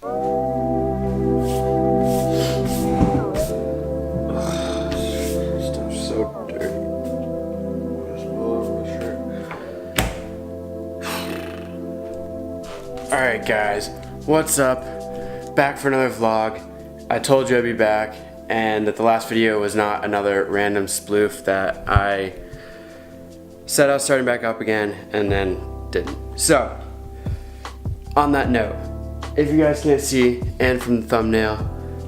Stuff's so dirty. It's all over my shirt. Alright guys, what's up? Back for another vlog. I told you I'd be back, and that the last video was not another random sploof that I said I was starting back up again and then didn't. So, on that note, if you guys can't see, and from the thumbnail,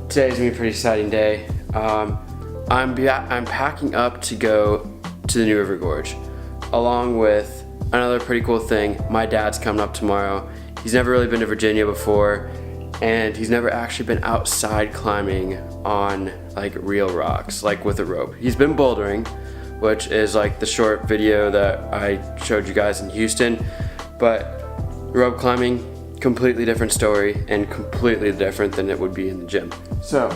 today's gonna be a pretty exciting day. I'm packing up to go to the new River Gorge, along with another pretty cool thing. My dad's coming up tomorrow. He's never really been to Virginia before, and he's never actually been outside climbing on like real rocks, like with a rope. He's been bouldering, which is like the short video that I showed you guys in Houston, but rope climbing, completely different story and completely different than it would be in the gym. So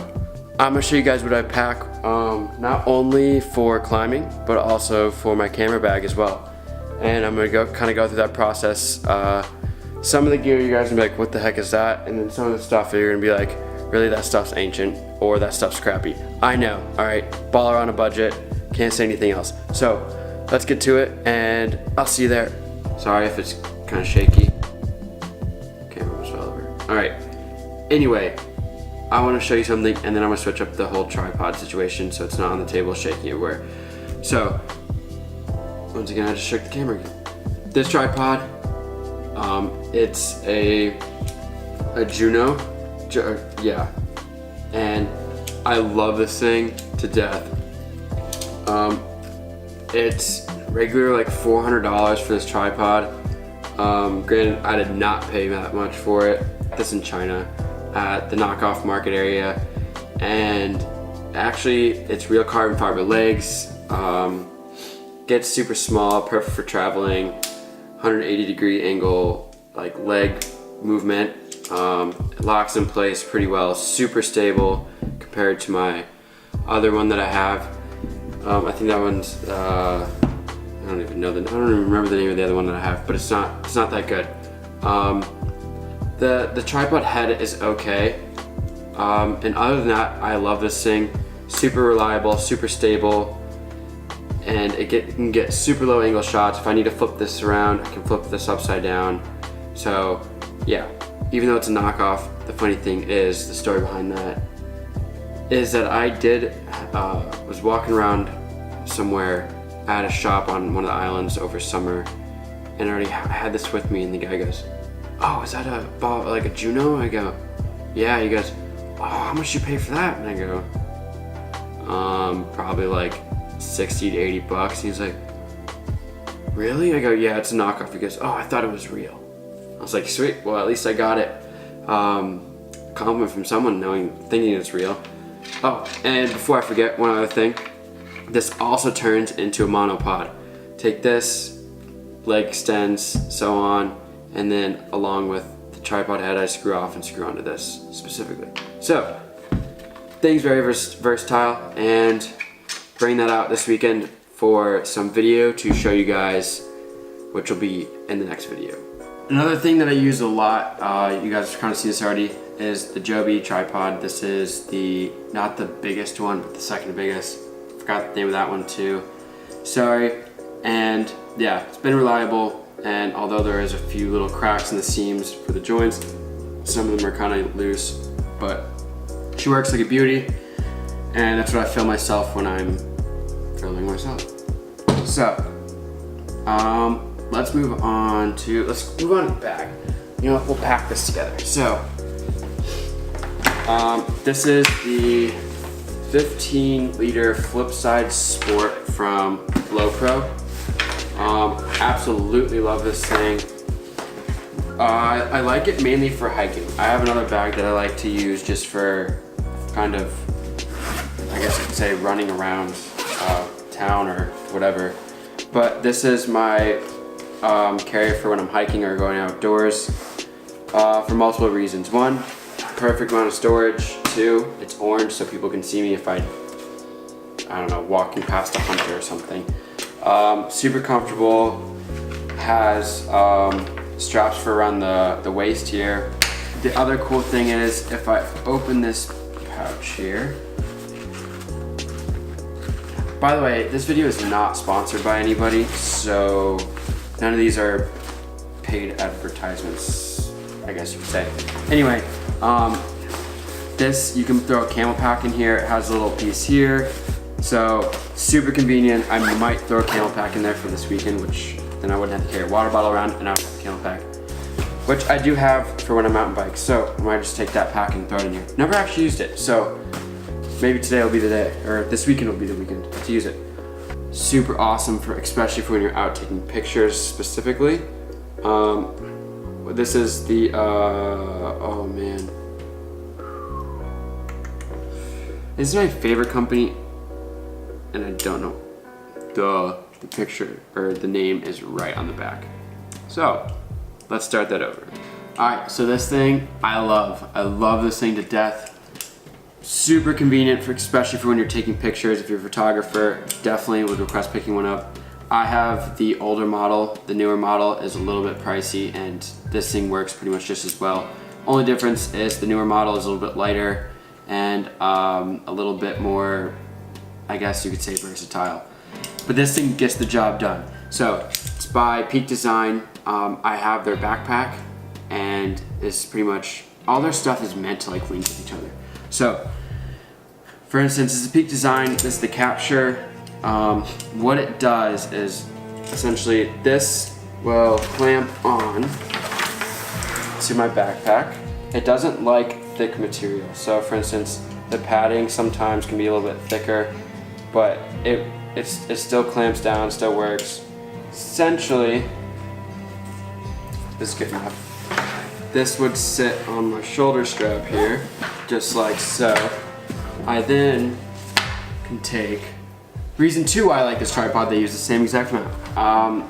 I'm gonna show you guys what I pack, not only for climbing, but also for my camera bag as well. And I'm gonna go through that process. Some of the gear you guys are gonna be like, what the heck is that? And then some of the stuff you're gonna be like, really, that stuff's ancient, or that stuff's crappy. I know, all right, baller on a budget, can't say anything else. So let's get to it, and I'll see you there. Sorry if it's kind of shaky. Camera was fell over. All right, anyway, I wanna show you something, and then I'm gonna switch up the whole tripod situation so it's not on the table shaking everywhere. So, once again, I just shook the camera again. This tripod, it's a Juno, yeah, and I love this thing to death. It's regular like $400 for this tripod. Granted, I did not pay that much for it. This in China at the knockoff market area, and actually it's real carbon fiber legs. Gets super small, perfect for traveling. 180-degree angle, like leg movement. It locks in place pretty well. Super stable compared to my other one that I have. I think that one's I don't even remember the name of the other one that I have, but it's not that good. The tripod head is okay, and other than that, I love this thing. Super reliable, super stable, and it can get super low angle shots. If I need to flip this around, I can flip this upside down. So yeah, even though it's a knockoff, the funny thing is, the story behind that is that I was walking around somewhere at a shop on one of the islands over summer, and I already had this with me, and the guy goes, "Oh, is that a ball, like a Juno?" I go, "Yeah." He goes, "Oh, how much did you pay for that?" And I go, "Probably like 60 to 80 bucks. He's like, "Really?" I go, "Yeah, it's a knockoff." He goes, "Oh, I thought it was real." I was like, "Sweet, well, at least I got it." Compliment from someone thinking it's real. Oh, and before I forget, one other thing. This also turns into a monopod. Take this, leg extends, so on, and then along with the tripod head, I screw off and screw onto this specifically. So, thing's very versatile, and bring that out this weekend for some video to show you guys, which will be in the next video. Another thing that I use a lot, you guys kind of see this already, is the Joby tripod. This is not the biggest one, but the second biggest. Forgot the name of that one too. Sorry. And yeah, it's been reliable, and although there is a few little cracks in the seams for the joints, some of them are kind of loose, but she works like a beauty, and that's what I feel myself when I'm filming myself. So, let's move on to the bag. You know what, we'll pack this together. So, this is the 15-liter Flipside Sport from Lowpro. Absolutely love this thing. I like it mainly for hiking. I have another bag that I like to use just for kind of, I guess you could say, running around town or whatever. But this is my carrier for when I'm hiking or going outdoors for multiple reasons. One, perfect amount of storage. Two, it's orange so people can see me if I don't know, walking past a hunter or something. Super comfortable, has straps for around the waist here, the other cool thing is if I open this pouch here. By the way, this video is not sponsored by anybody, so none of these are paid advertisements, I guess you could say. Anyway, this, you can throw a camel pack in here. It has a little piece here. So super convenient. I might throw a camel pack in there for this weekend, which then I wouldn't have to carry a water bottle around and I would have a camel pack, which I do have for when I mountain bike. So I might just take that pack and throw it in here. Never actually used it, so maybe today will be the day, or this weekend will be the weekend to use it. Super awesome for, especially for when you're out taking pictures specifically. This is the, oh man. This is my favorite company, and I don't know. The picture, or the name is right on the back. So, let's start that over. Alright, so this thing, I love this thing to death. Super convenient, for, especially for when you're taking pictures. If you're a photographer, definitely would request picking one up. I have the older model. The newer model is a little bit pricey, and this thing works pretty much just as well. Only difference is the newer model is a little bit lighter and a little bit more, I guess you could say, versatile. But this thing gets the job done. So it's by Peak Design. I have their backpack, and it's pretty much all their stuff is meant to like link with each other. So, for instance, this is Peak Design. This is the capture. What it does is essentially this will clamp on to my backpack. It doesn't like thick material. So, for instance, the padding sometimes can be a little bit thicker, but it still clamps down, still works. Essentially, this is good enough. This would sit on my shoulder strap here, just like so. I then can take, reason two why I like this tripod, they use the same exact mount.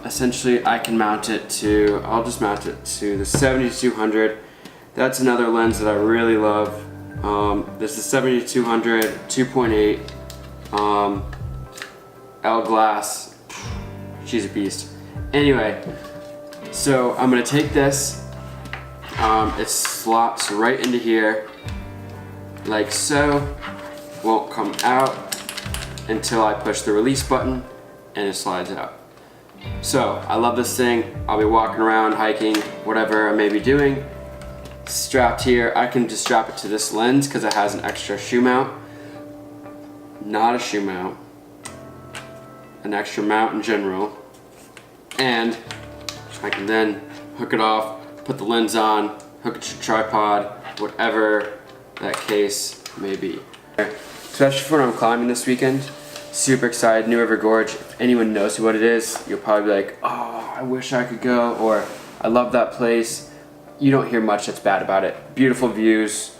Essentially I can mount it to, I'll just mount it to the 70-200. That's another lens that I really love. This is 70-200, 2.8, L glass, she's a beast. Anyway, so I'm gonna take this, it slots right into here, like so. Won't come out until I push the release button and it slides out. So I love this thing. I'll be walking around, hiking, whatever I may be doing. Strapped here, I can just strap it to this lens because it has an extra shoe mount. Not a shoe mount, an extra mount in general. And I can then hook it off, put the lens on, hook it to the tripod, whatever that case may be. Especially for when I'm climbing this weekend. Super excited, New River Gorge. If anyone knows what it is, you'll probably be like, oh, I wish I could go, or I love that place. You don't hear much that's bad about it. Beautiful views,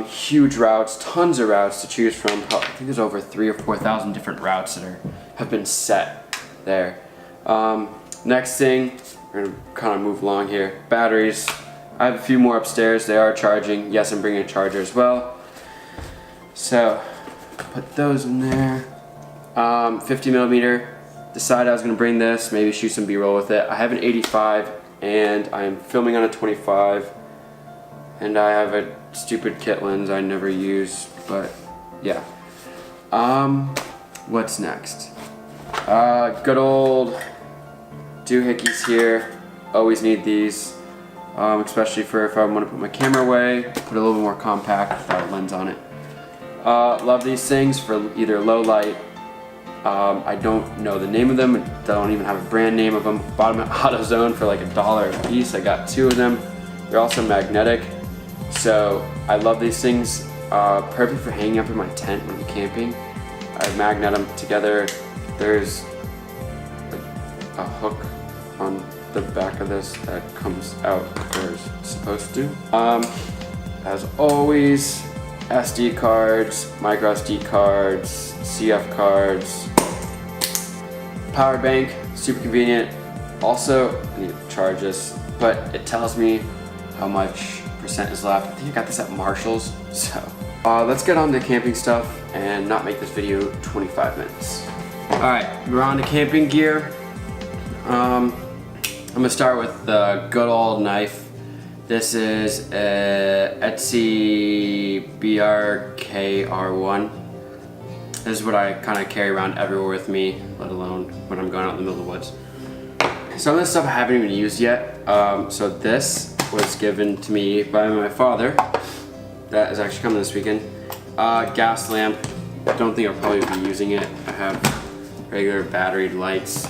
huge routes, tons of routes to choose from. I think there's over 3,000 or 4,000 different routes that have been set there. Next thing, we're gonna kind of move along here. Batteries. I have a few more upstairs. They are charging. Yes, I'm bringing a charger as well. So, put those in there. 50mm. Decided I was gonna bring this, maybe shoot some B-roll with it. I have an 85 and I'm filming on a 25. And I have a stupid kit lens I never use, but yeah. What's next? Good old doohickeys here. Always need these, especially for if I want to put my camera away, put a little bit more compact without a lens on it. Love these things for either low light. I don't know the name of them. Don't even have a brand name of them. Bought them at AutoZone for like $1 a piece. I got 2 of them. They're also magnetic. So I love these things. Perfect for hanging up in my tent when I'm camping. I magnet them together. There's a hook on the back of this that comes out where it's supposed to. As always, SD cards, micro SD cards, CF cards, power bank, super convenient. Also, I need to charge this, but it tells me how much percent is left. I think I got this at Marshall's, so. Let's get on to camping stuff and not make this video 25 minutes. All right, we're on to camping gear. I'm gonna start with the good old knife. This is a Etsy BRKR1. This is what I kind of carry around everywhere with me, let alone when I'm going out in the middle of the woods. Some of this stuff I haven't even used yet. So this was given to me by my father. That is actually coming this weekend. Gas lamp. Don't think I'll probably be using it. I have regular battery lights.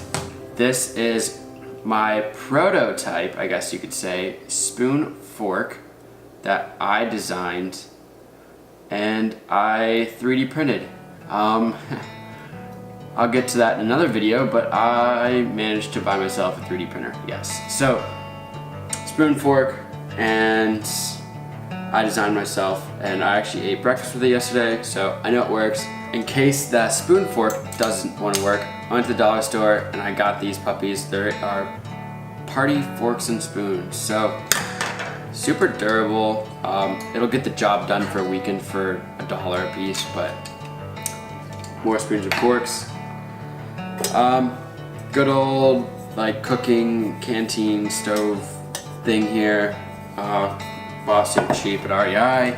This is my prototype, I guess you could say, spoon fork that I designed and I 3D printed. I'll get to that in another video, but I managed to buy myself a 3D printer, yes. So, spoon fork, and I designed myself, and I actually ate breakfast with it yesterday, so I know it works. In case the spoon fork doesn't want to work, I went to the dollar store and I got these puppies. They are party forks and spoons, so super durable. It'll get the job done for a weekend for $1 a piece, but more spoons and forks. Good old like cooking canteen stove thing here. Bought super cheap at REI.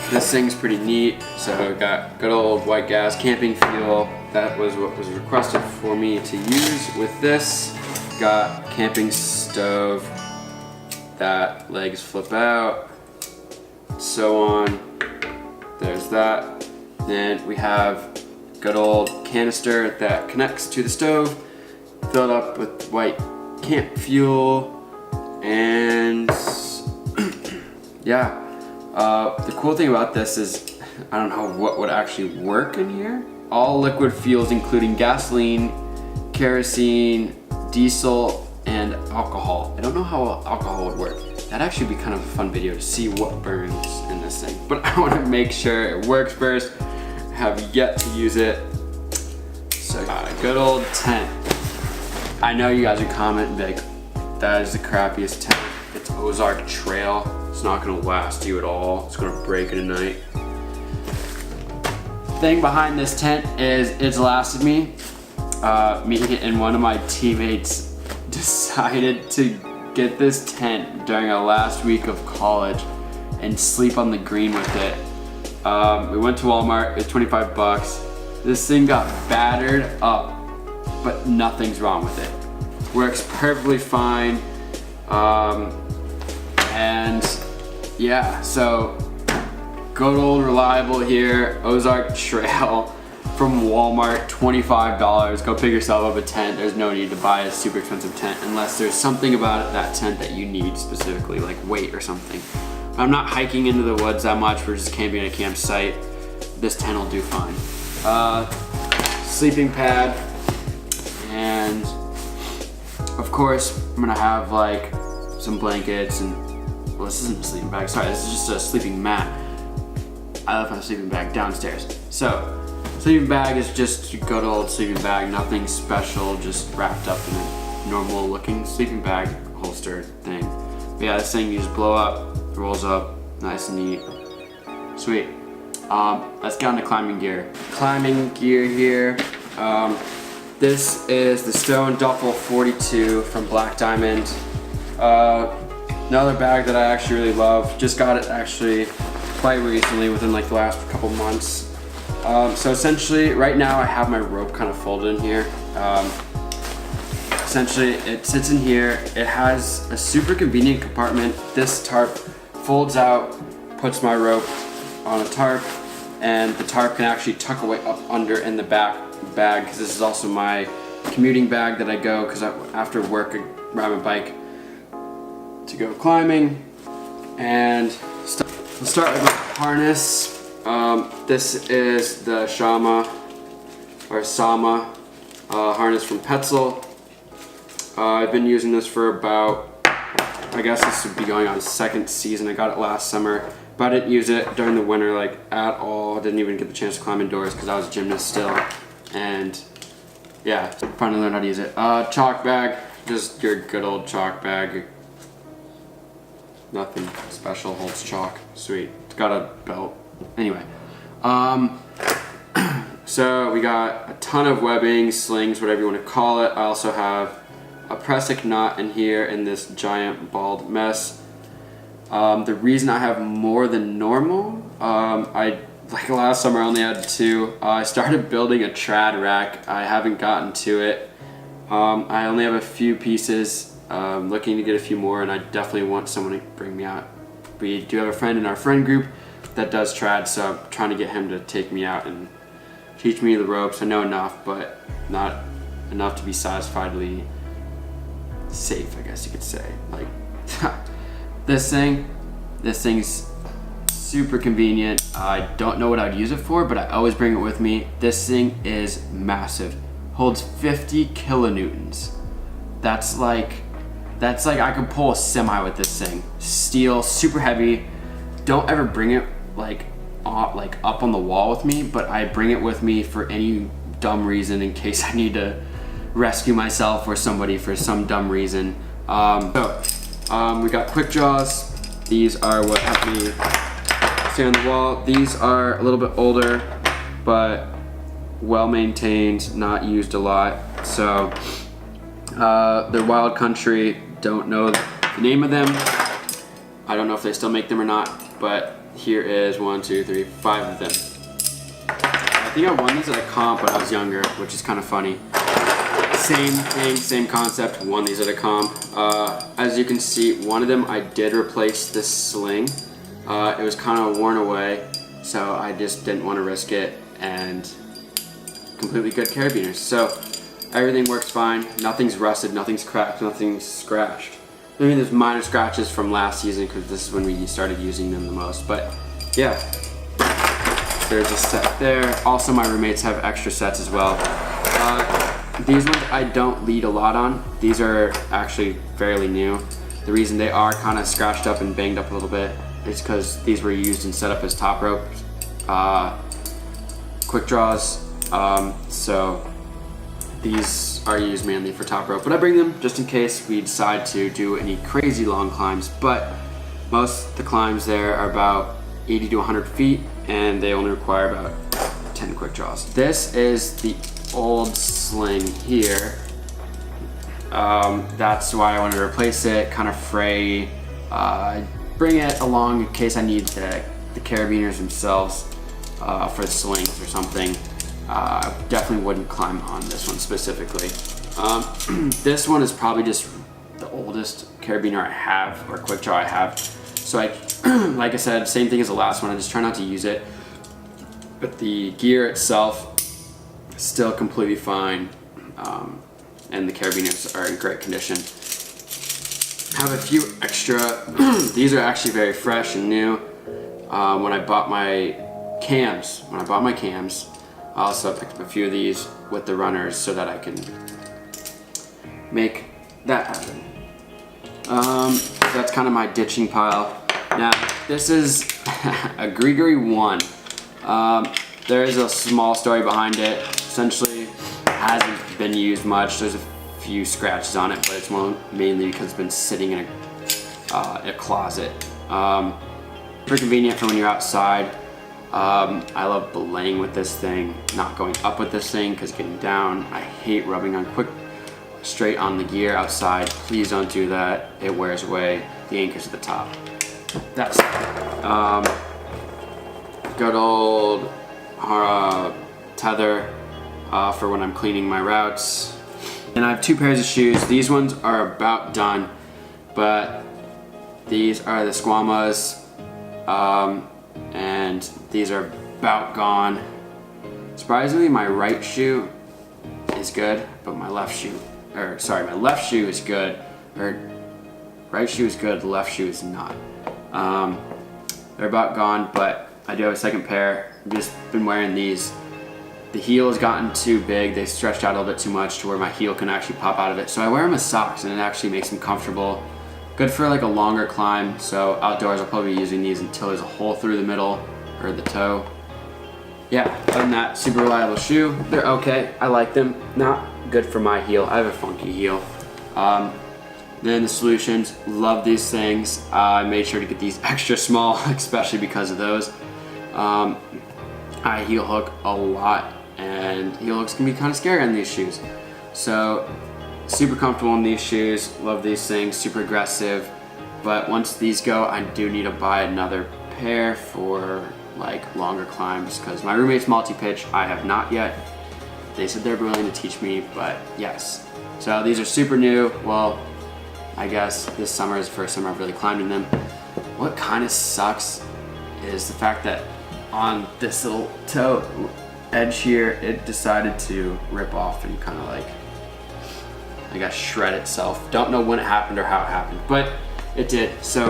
This thing's pretty neat. So got good old white gas camping fuel. That was what was requested for me to use with this. Got camping stove that legs flip out, so on. There's that. Then we have good old canister that connects to the stove, filled up with white camp fuel, and yeah. The cool thing about this is I don't know what would actually work in here. All liquid fuels including gasoline, kerosene, diesel, and alcohol. I don't know how alcohol would work. That'd actually be kind of a fun video to see what burns in this thing. But I want to make sure it works first. I have yet to use it. So good old tent. I know you guys would comment and be like, that is the crappiest tent. It's Ozark Trail. It's not gonna last you at all. It's gonna break in a night. Thing behind this tent is it's lasted me. Me and one of my teammates decided to get this tent during our last week of college and sleep on the green with it. We went to Walmart, it was 25 bucks. This thing got battered up, but nothing's wrong with it. Works perfectly fine. And yeah, so good old reliable here, Ozark Trail from Walmart, $25. Go pick yourself up a tent. There's no need to buy a super expensive tent unless there's something about that tent that you need specifically, like weight or something. But I'm not hiking into the woods that much. We're just camping at a campsite. This tent will do fine. Sleeping pad, and of course I'm gonna have like some blankets and, well, this isn't a sleeping bag, sorry, this is just a sleeping mat. I left my sleeping bag downstairs. So, sleeping bag is just a good old sleeping bag, nothing special, just wrapped up in a normal looking sleeping bag holster thing. But yeah, this thing you just blow up, rolls up, nice and neat. Sweet. Let's get on to climbing gear. Climbing gear here. This is the Stone Duffel 42 from Black Diamond. Another bag that I actually really love. Just got it actually quite recently, within like the last couple months. So essentially, right now I have my rope kind of folded in here. Essentially, it sits in here. It has a super convenient compartment. This tarp folds out, puts my rope on a tarp, and the tarp can actually tuck away up under in the back bag, because this is also my commuting bag that I go, because after work I ride my bike to go climbing. And let's start with the harness. This is the Sama harness from Petzl. I've been using this for about, I guess this would be going on second season. I got it last summer, but I didn't use it during the winter like at all. I didn't even get the chance to climb indoors because I was a gymnast still. And yeah, finally learned how to use it. Chalk bag, just your good old chalk bag. Nothing special, holds chalk. Sweet. It's got a belt. Anyway. So we got a ton of webbing, slings, whatever you want to call it. I also have a Presic knot in here in this giant bald mess. The reason I have more than normal, like last summer I only had 2. I started building a trad rack. I haven't gotten to it. I only have a few pieces. Looking to get a few more, and I definitely want someone to bring me out. We do have a friend in our friend group that does trad, so I'm trying to get him to take me out and teach me the ropes. I know enough, but not enough to be satisfiedly safe, I guess you could say. Like this thing's super convenient. I don't know what I'd use it for, but I always bring it with me. This thing is massive. Holds 50 kilonewtons. That's like I could pull a semi with this thing. Steel, super heavy. Don't ever bring it like up on the wall with me, but I bring it with me for any dumb reason in case I need to rescue myself or somebody for some dumb reason. We got quick draws. These are what help me stay on the wall. These are a little bit older, but well maintained, not used a lot. So they're Wild Country. Don't know the name of them. I don't know if they still make them or not, but here is 1, 2, 3, 5 of them. I think I won these at a comp when I was younger, which is kind of funny. Same thing, same concept, won these at a comp. As you can see, one of them I did replace this sling. It was kind of worn away, so I just didn't want to risk it, and completely good carabiners. So everything works fine, nothing's rusted, nothing's cracked, nothing's scratched. Maybe there's minor scratches from last season because this is when we started using them the most, but yeah. There's a set there. Also, my roommates have extra sets as well. These ones I don't lead a lot on. These are actually fairly new. The reason they are kind of scratched up and banged up a little bit is because these were used and set up as top ropes, quick draws. So these are used mainly for top rope, but I bring them just in case we decide to do any crazy long climbs. But most of the climbs there are about 80 to 100 feet, and they only require about 10 quick draws. This is the old sling here. That's why I wanted to replace it, kind of fray. Bring it along in case I need the carabiners themselves for the slings or something. I definitely wouldn't climb on this one specifically. This one is probably just the oldest carabiner I have, or quick draw I have. So like I said, same thing as the last one, I just try not to use it. But the gear itself is still completely fine, and the carabiners are in great condition. I have a few extra, these are actually very fresh and new. When I bought my cams, I also picked up a few of these with the runners so that I can make that happen. That's kind of my ditching pile. Now, this is a Grigori 1. There is a small story behind it. Essentially, hasn't been used much. There's a few scratches on it, but it's mainly because it's been sitting in a closet. Pretty convenient for when you're outside. I love belaying with this thing, not going up with this thing because getting down. I hate rubbing on straight on the gear outside. Please don't do that. It wears away. The anchor's at the top. That's good old tether for when I'm cleaning my routes. And I have 2 pairs of shoes. These ones are about done, but these are the Squamas, and these are about gone. Surprisingly, my right shoe is good, but my left shoe is good, or right shoe is good, the left shoe is not. They're about gone, but I do have a second pair. I've just been wearing these. The heel has gotten too big. They stretched out a little bit too much to where my heel can actually pop out of it. So I wear them as socks, and it actually makes them comfortable. Good for like a longer climb. So outdoors, I'll probably be using these until there's a hole through the middle or the toe. Yeah, other than that, super reliable shoe. They're okay. I like them. Not good for my heel. I have a funky heel. Then the Solutions, love these things. I made sure to get these extra small, especially because of those. I heel hook a lot, and heel hooks can be kind of scary on these shoes. So super comfortable in these shoes. Love these things, super aggressive. But once these go, I do need to buy another pair for like longer climbs because my roommate's multi-pitch. I have not yet. They said they're willing to teach me, but yes. So these are super new. Well, I guess this summer is the first summer I've really climbed in them. What kind of sucks is the fact that on this little toe edge here, it decided to rip off and kind of like, I guess, shred itself. Don't know when it happened or how it happened, but it did. So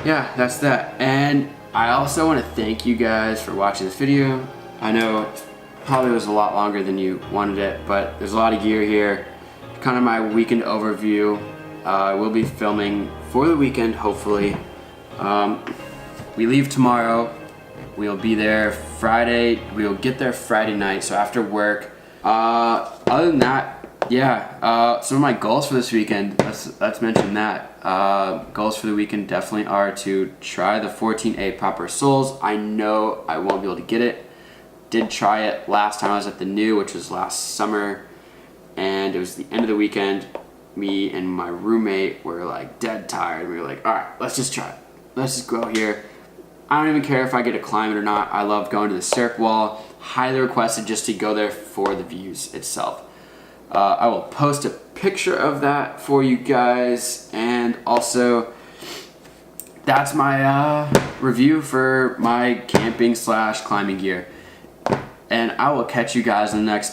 yeah, that's that. And I also want to thank you guys for watching this video. I know it probably was a lot longer than you wanted it, but there's a lot of gear here. Kind of my weekend overview. I will be filming for the weekend, hopefully. We leave tomorrow. We'll be there Friday. We'll get there Friday night, so after work. Other than that, yeah, some of my goals for this weekend, let's mention that. Goals for the weekend definitely are to try the 14A proper soles. I know I won't be able to get it. Did try it last time I was at the New, which was last summer, and it was the end of the weekend. Me and my roommate were like dead tired. We were like, all right, let's just try it. Let's just go here. I don't even care if I get to climb it or not. I love going to the Cirque wall. Highly requested just to go there for the views itself. I will post a picture of that for you guys, and also that's my review for my camping / climbing gear. And I will catch you guys in the next time.